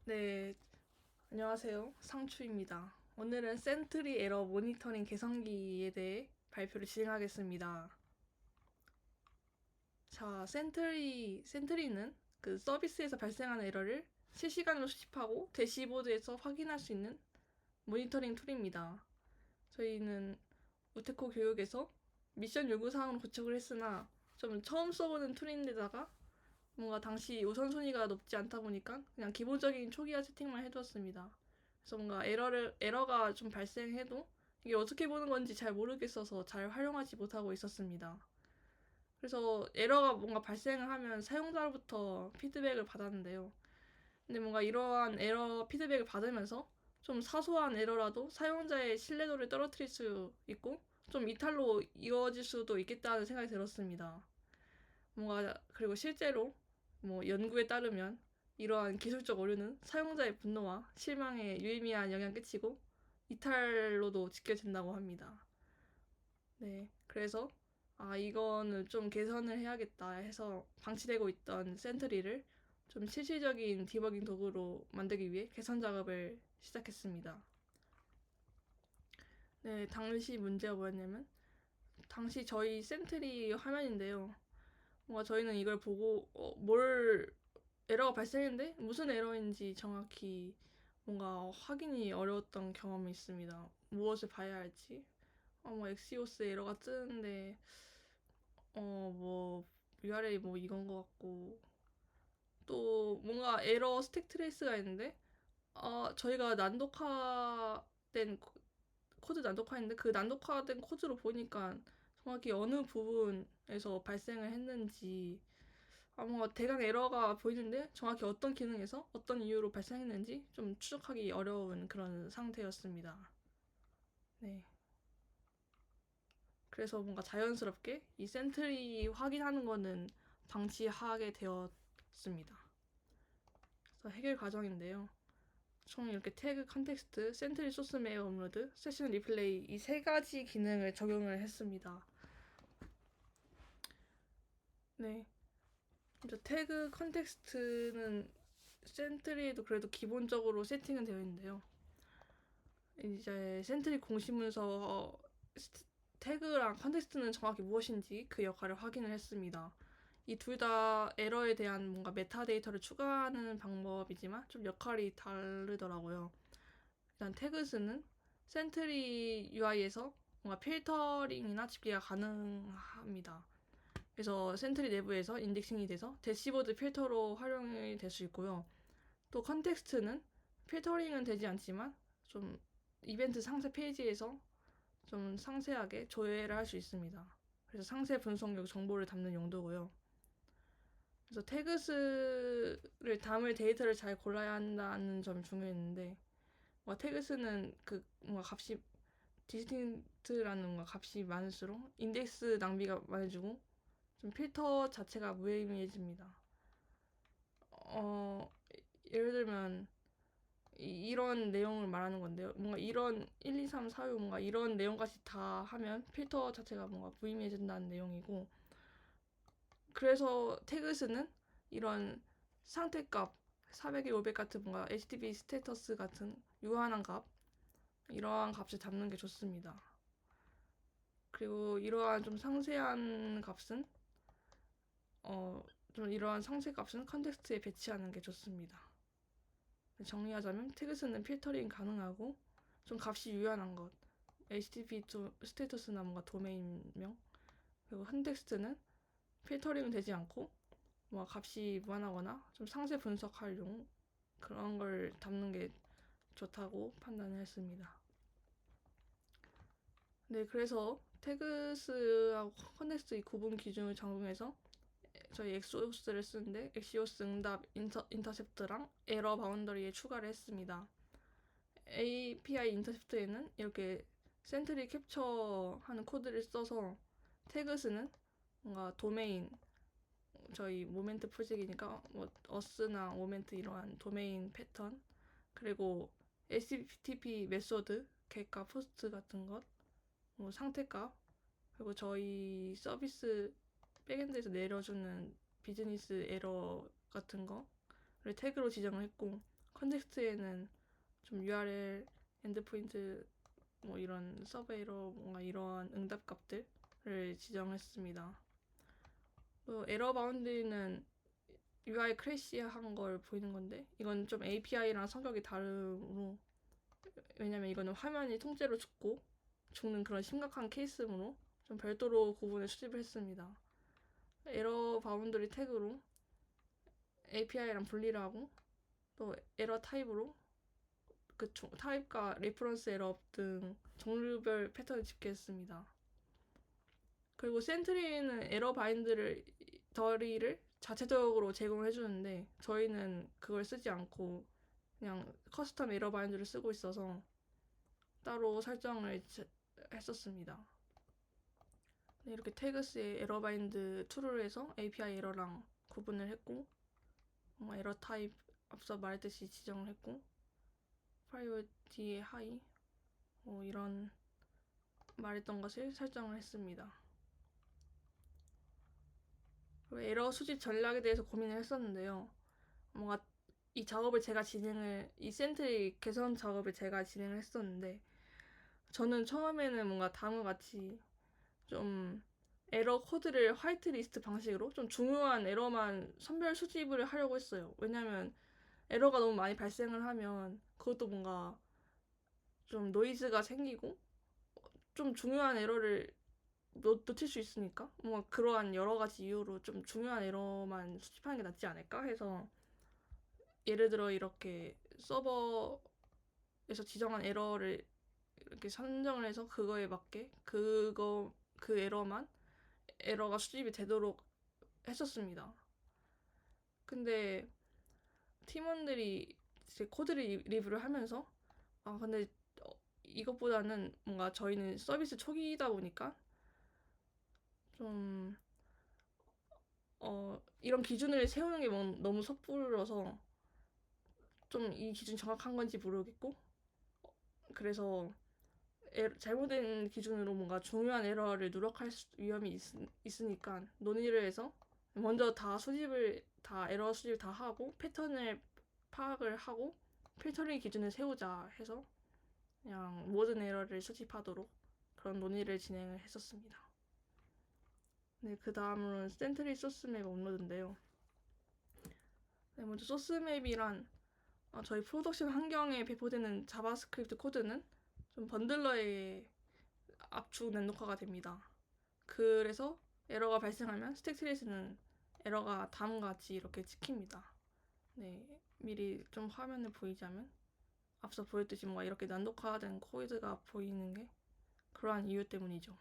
네, 안녕하세요. 상추입니다. 오늘은 센트리 에러 모니터링 개선기에 대해 발표를 진행하겠습니다. 자, 센트리는 그 서비스에서 발생하는 에러를 실시간으로 수집하고 대시보드에서 확인할 수 있는 모니터링 툴입니다. 저희는 우테코 교육에서 미션 요구사항으로 구축을 했으나 좀 처음 써보는 툴인데다가 뭔가 당시 우선순위가 높지 않다 보니까 그냥 기본적인 초기화 세팅만 해두었습니다. 그래서 뭔가 에러가 좀 발생해도 이게 어떻게 보는 건지 잘 모르겠어서 잘 활용하지 못하고 있었습니다. 그래서 에러가 뭔가 발생을 하면 사용자로부터 피드백을 받았는데요. 근데 뭔가 이러한 에러 피드백을 받으면서 좀 사소한 에러라도 사용자의 신뢰도를 떨어뜨릴 수 있고 좀 이탈로 이어질 수도 있겠다는 생각이 들었습니다. 뭔가 그리고 실제로 뭐 연구에 따르면 이러한 기술적 오류는 사용자의 분노와 실망에 유의미한 영향을 끼치고 이탈로도 직결된다고 합니다. 네, 그래서 이거는 좀 개선을 해야겠다 해서 방치되고 있던 센트리를 좀 실질적인 디버깅 도구로 만들기 위해 개선 작업을 시작했습니다. 네, 당시 문제가 뭐였냐면 당시 저희 센트리 화면인데요. 뭔가 저희는 이걸 보고 뭘 에러가 발생했는데 무슨 에러인지 정확히 뭔가 확인이 어려웠던 경험이 있습니다. 무엇을 봐야 할지. 뭐 엑시오스 에러가 뜨는데 뭐 URL 뭐 이건 것 같고 또 뭔가 에러 스택 트레이스가 있는데 저희가 난독화된 코드 난독화했는데 그 난독화된 코드로 보니까 정확히 어느 부분에서 발생을 했는지 뭔가 대강 에러가 보이는데 정확히 어떤 기능에서 어떤 이유로 발생했는지 좀 추적하기 어려운 그런 상태였습니다. 네. 그래서 뭔가 자연스럽게 이 센트리 확인하는 거는 방치하게 되었습니다. 그래서 해결 과정인데요. 총 이렇게 태그 컨텍스트, 센트리 소스 메어 업로드, 세션 리플레이 이 세 가지 기능을 적용을 했습니다. 네. 이제 태그 컨텍스트는 센트리에도 그래도 기본적으로 세팅은 되어 있는데요. 이제 센트리 공시문서 태그랑 컨텍스트는 정확히 무엇인지 그 역할을 확인을 했습니다. 이 둘 다 에러에 대한 뭔가 메타데이터를 추가하는 방법이지만 좀 역할이 다르더라고요. 일단 태그스는 센트리 UI에서 뭔가 필터링이나 집계가 가능합니다. 그래서 센트리 내부에서 인덱싱이 돼서 대시보드 필터로 활용이 될 수 있고요. 또 컨텍스트는 필터링은 되지 않지만 좀 이벤트 상세 페이지에서 좀 상세하게 조회를 할 수 있습니다. 그래서 상세 분석용 정보를 담는 용도고요. 그래서 태그스를 담을 데이터를 잘 골라야 한다는 점이 중요했는데 태그스는 그 뭔가 값이 디스틴트라는 뭔가 값이 많을수록 인덱스 낭비가 많아지고 좀 필터 자체가 무의미해집니다. 예를 들면 이런 내용을 말하는 건데요. 뭔가 이런 1, 2, 3, 4, 5 뭔가 이런 내용까지 다 하면 필터 자체가 뭔가 무의미해진다는 내용이고 그래서 태그스는 이런 상태값 400에 500 같은 뭔가 HTTP 스테이터스 같은 유한한 값 이러한 값을 담는 게 좋습니다. 그리고 이러한 좀 상세한 값은 좀 이러한 상세 값은 컨텍스트에 배치하는 게 좋습니다. 정리하자면 태그스는 필터링 가능하고 좀 값이 유연한 것 HTTP 스테이터스나 뭔가 도메인명 그리고 컨텍스트는 필터링은 되지 않고 뭐 값이 무한하거나 좀 상세 분석할 용 그런 걸 담는 게 좋다고 판단을 했습니다. 네, 그래서 태그스하고 컨텍스트 이 구분 기준을 적용해서 저희 엑시오스를 쓰는데 엑시오스 응답 인터셉트랑 에러 바운더리에 추가를 했습니다. API 인터셉트에는 이렇게 센트리 캡처하는 코드를 써서 태그스는 뭔가 도메인 저희 모멘트 프로젝트니까 뭐 어스나 모멘트 이러한 도메인 패턴 그리고 HTTP 메소드 get값 포스트 같은 것 뭐 상태값 그리고 저희 서비스 백엔드에서 내려주는 비즈니스 에러 같은 거를 태그로 지정을 했고 컨텍스트에는 좀 URL, 엔드포인트, 뭐 이런 서버 에러, 뭔가 이러한 응답 값들을 지정했습니다. 또 에러 바운드는 UI 크래시한 걸 보이는 건데, 이건 좀 API랑 성격이 다르므로, 왜냐면 이거는 화면이 통째로 죽는 그런 심각한 케이스므로 좀 별도로 구분을 수집을 했습니다. 에러 바운더리 태그로 API랑 분리를 하고, 또 에러 타입으로 그 타입과 레퍼런스 에러 등 종류별 패턴을 집계했습니다. 그리고 센트리는 에러 바인드를 더리를 자체적으로 제공을 해주는데, 저희는 그걸 쓰지 않고 그냥 커스텀 에러 바인드를 쓰고 있어서 따로 설정을 했었습니다. 네, 이렇게 태그스에 에러 바인드 툴을 해서 API 에러랑 구분을 했고, 에러 타입 앞서 말했듯이 지정을 했고, 프라이오리티 하이 이런 말했던 것을 설정을 했습니다. 그리고 에러 수집 전략에 대해서 고민을 했었는데요. 뭔가 이 작업을 이 센트리 개선 작업을 제가 진행을 했었는데, 저는 처음에는 뭔가 다음과 같이 좀 에러 코드를 화이트리스트 방식으로 좀 중요한 에러만 선별 수집을 하려고 했어요. 왜냐면 에러가 너무 많이 발생을 하면 그것도 뭔가 좀 노이즈가 생기고 좀 중요한 에러를 놓칠 수 있으니까 뭔가 그러한 여러 가지 이유로 좀 중요한 에러만 수집하는 게 낫지 않을까 해서, 예를 들어 이렇게 서버에서 지정한 에러를 이렇게 선정을 해서 그거에 맞게 그 에러가 수집이 되도록 했었습니다. 근데 팀원들이 이제 코드를 리뷰를 하면서 근데 이것보다는 뭔가 저희는 서비스 초기이다 보니까 좀 이런 기준을 세우는 게 너무 섣불러서 좀 이 기준이 정확한 건지 모르겠고, 그래서 잘못된 기준으로 뭔가 중요한 에러를 누락할 위험이 있으니까 논의를 해서 먼저 에러 수집을 다 하고 패턴을 파악을 하고 필터링 기준을 세우자 해서 그냥 모든 에러를 수집하도록 그런 논의를 진행을 했었습니다. 네, 그 다음으로는 센트리 소스맵 업로드인데요. 네, 먼저 소스맵이란 저희 프로덕션 환경에 배포되는 자바스크립트 코드는 좀 번들러에 압축 낸독화가 됩니다. 그래서 에러가 발생하면 스택 트레이스는 에러가 다음과 같이 이렇게 찍힙니다. 네, 미리 좀 화면을 보이자면 앞서 보였듯이 뭔가 이렇게 난독화된 코드가 보이는 게 그러한 이유 때문이죠.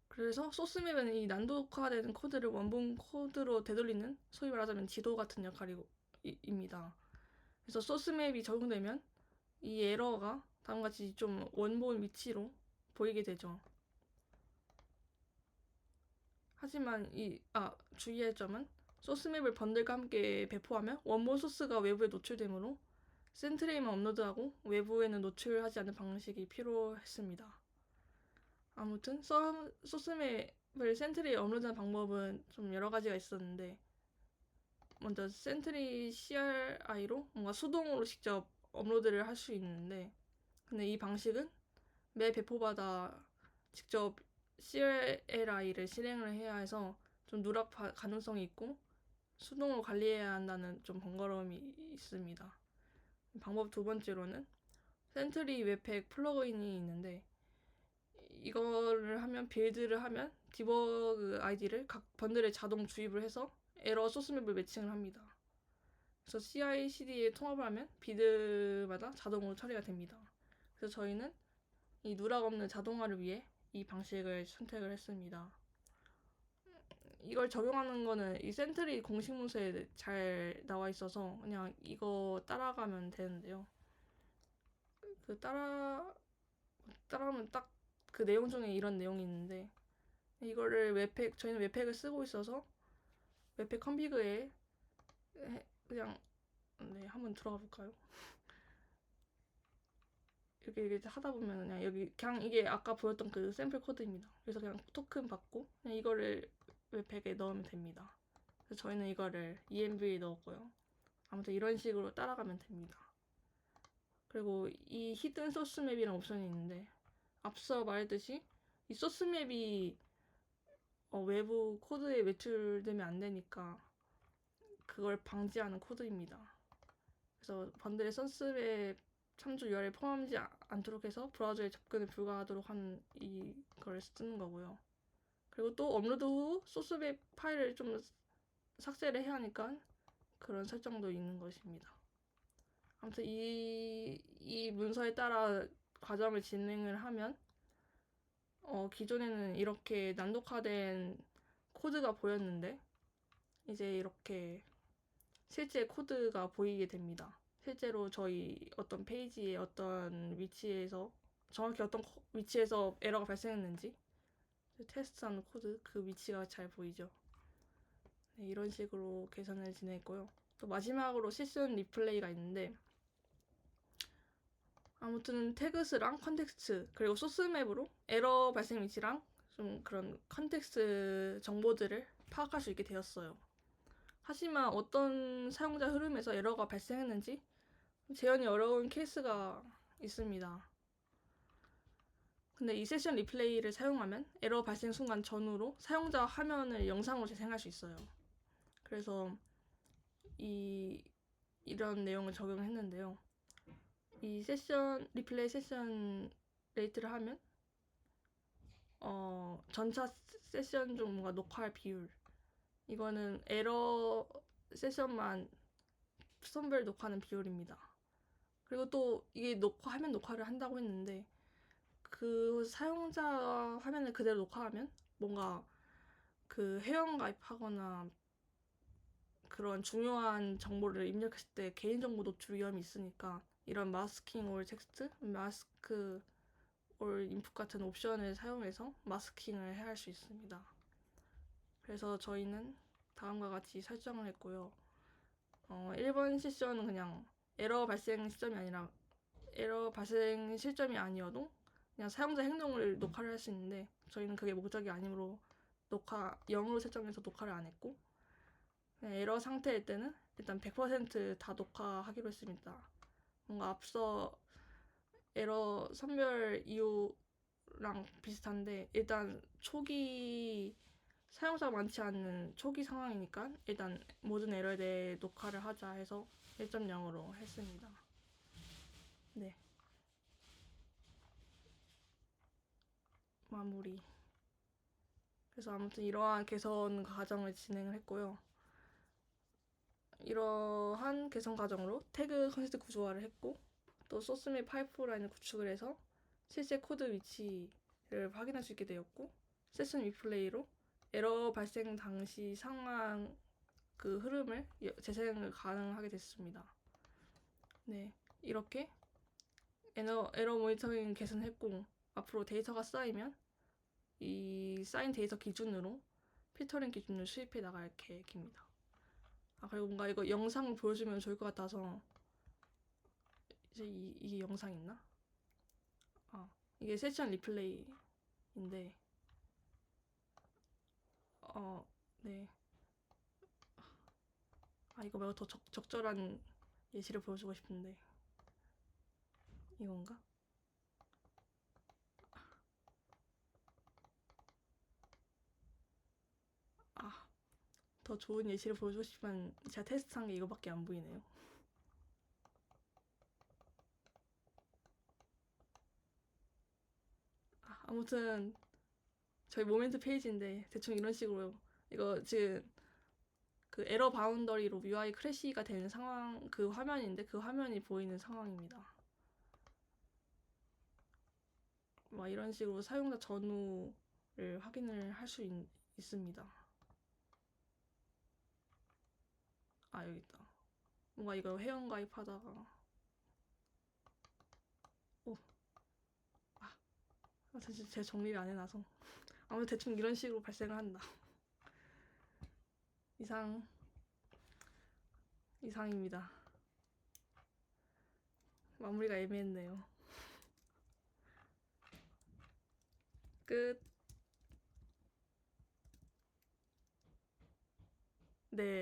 그래서 소스맵은 이 난독화된 코드를 원본 코드로 되돌리는 소위 말하자면 지도 같은 역할입니다. 그래서 소스맵이 적용되면 이 에러가 다음같이 좀 원본 위치로 보이게 되죠. 하지만 주의할 점은 소스맵을 번들과 함께 배포하면 원본 소스가 외부에 노출되므로 센트리에만 업로드하고 외부에는 노출하지 않는 방식이 필요했습니다. 아무튼 소스맵을 센트리에 업로드하는 방법은 좀 여러 가지가 있었는데, 먼저 센트리 CRI로 뭔가 수동으로 직접 업로드를 할 수 있는데, 근데 이 방식은 매 배포마다 직접 CLI를 실행을 해야 해서 좀 누락 가능성이 있고 수동으로 관리해야 한다는 좀 번거로움이 있습니다. 방법 두 번째로는 센트리 웹팩 플러그인이 있는데, 이거를 하면 빌드를 하면 디버그 아이디를 각 번들에 자동 주입을 해서 에러 소스맵을 매칭을 합니다. 그래서 CI/CD에 통합을 하면 빌드마다 자동으로 처리가 됩니다. 그래서 저희는 이 누락 없는 자동화를 위해 이 방식을 선택을 했습니다. 이걸 적용하는 거는 이 센트리 공식 문서에 잘 나와 있어서 그냥 이거 따라가면 되는데요. 따라하면 딱 그 내용 중에 이런 내용이 있는데, 저희는 웹팩을 쓰고 있어서 웹팩 컨피그에 그냥 한번 들어가 볼까요? 이렇게 하다 보면 그냥 이게 아까 보였던 그 샘플 코드입니다. 그래서 그냥 토큰 받고 그냥 이거를 웹팩에 넣으면 됩니다. 그래서 저희는 이거를 ENV에 넣었고요. 아무튼 이런 식으로 따라가면 됩니다. 그리고 이 히든 소스 맵이라는 옵션이 있는데 앞서 말했듯이 이 소스 맵이 외부 코드에 외출되면 안 되니까 그걸 방지하는 코드입니다. 그래서 번들의 소스맵 참조 URL 포함하지 않도록 해서 브라우저에 접근을 불가하도록 하는 이걸 쓰는 거고요. 그리고 또 업로드 후 소스맵 파일을 좀 삭제를 해야 하니까 그런 설정도 있는 것입니다. 아무튼 이 문서에 따라 과정을 진행을 하면 기존에는 이렇게 난독화된 코드가 보였는데 이제 이렇게 실제 코드가 보이게 됩니다. 실제로 저희 어떤 페이지의 어떤 위치에서 정확히 어떤 위치에서 에러가 발생했는지 테스트하는 코드 그 위치가 잘 보이죠. 네, 이런 식으로 개선을 진행했고요. 또 마지막으로 실시간 리플레이가 있는데 아무튼 태그스랑 컨텍스트 그리고 소스맵으로 에러 발생 위치랑 좀 그런 컨텍스트 정보들을 파악할 수 있게 되었어요. 하지만 어떤 사용자 흐름에서 에러가 발생했는지 재현이 어려운 케이스가 있습니다. 근데 이 세션 리플레이를 사용하면 에러 발생 순간 전후로 사용자 화면을 영상으로 재생할 수 있어요. 그래서 이런 내용을 적용했는데요. 이 세션 리플레이 세션 레이트를 하면 전차 세션 중 뭔가 녹화할 비율 이거는 에러 세션만 선별 녹화하는 비율입니다. 그리고 또 이게 화면 녹화를 한다고 했는데 그 사용자 화면을 그대로 녹화하면 뭔가 그 회원가입하거나 그런 중요한 정보를 입력했을 때 개인정보 노출 위험이 있으니까 이런 마스킹 올 텍스트, 마스크 올 인풋 같은 옵션을 사용해서 마스킹을 해야 할 수 있습니다. 그래서 저희는 다음과 같이 설정을 했고요. 1번 세션은 그냥 에러 발생 시점이 아니라 에러 발생 시점이 아니어도 그냥 사용자 행동을 녹화를 할 수 있는데 저희는 그게 목적이 아니므로 녹화 0으로 설정해서 녹화를 안 했고 에러 상태일 때는 일단 100% 다 녹화하기로 했습니다. 뭔가 앞서 에러 선별 이유랑 비슷한데 일단 초기 사용자가 많지 않은 초기 상황이니까 일단 모든 에러에 대해 녹화를 하자 해서 1.0으로 했습니다. 네. 마무리. 그래서 아무튼 이러한 개선 과정을 진행을 했고요. 이러한 개선 과정으로 태그 컨셉트 구조화를 했고 또 소스 및 파이프라인을 구축을 해서 실제 코드 위치를 확인할 수 있게 되었고 세션 리플레이로 에러 발생 당시 상황 그 흐름을 재생을 가능하게 됐습니다. 네, 이렇게 에러 모니터링 개선했고 앞으로 데이터가 쌓이면 이 쌓인 데이터 기준으로 필터링 기준을 수입해 나갈 계획입니다. 그리고 뭔가 이거 영상 보여주면 좋을 것 같아서 이제 이게 영상 있나? 이게 세션 리플레이인데 네. 이거 말고 더 적절한 예시를 보여주고 싶은데 이건가? 더 좋은 예시를 보여주고 싶지만 제가 테스트한 게 이거밖에 안 보이네요. 아무튼 저희 모멘트 페이지인데 대충 이런 식으로 이거 지금 그 에러 바운더리로 UI 크래시가 되는 상황 그 화면인데 그 화면이 보이는 상황입니다. 막 이런 식으로 사용자 전후를 확인을 할 수 있습니다. 여기 있다. 뭔가 이거 회원 가입하다가 사실 제 정리를 안 해놔서 아무튼 대충 이런 식으로 발생을 한다. 이상입니다. 마무리가 애매했네요. 끝. 네.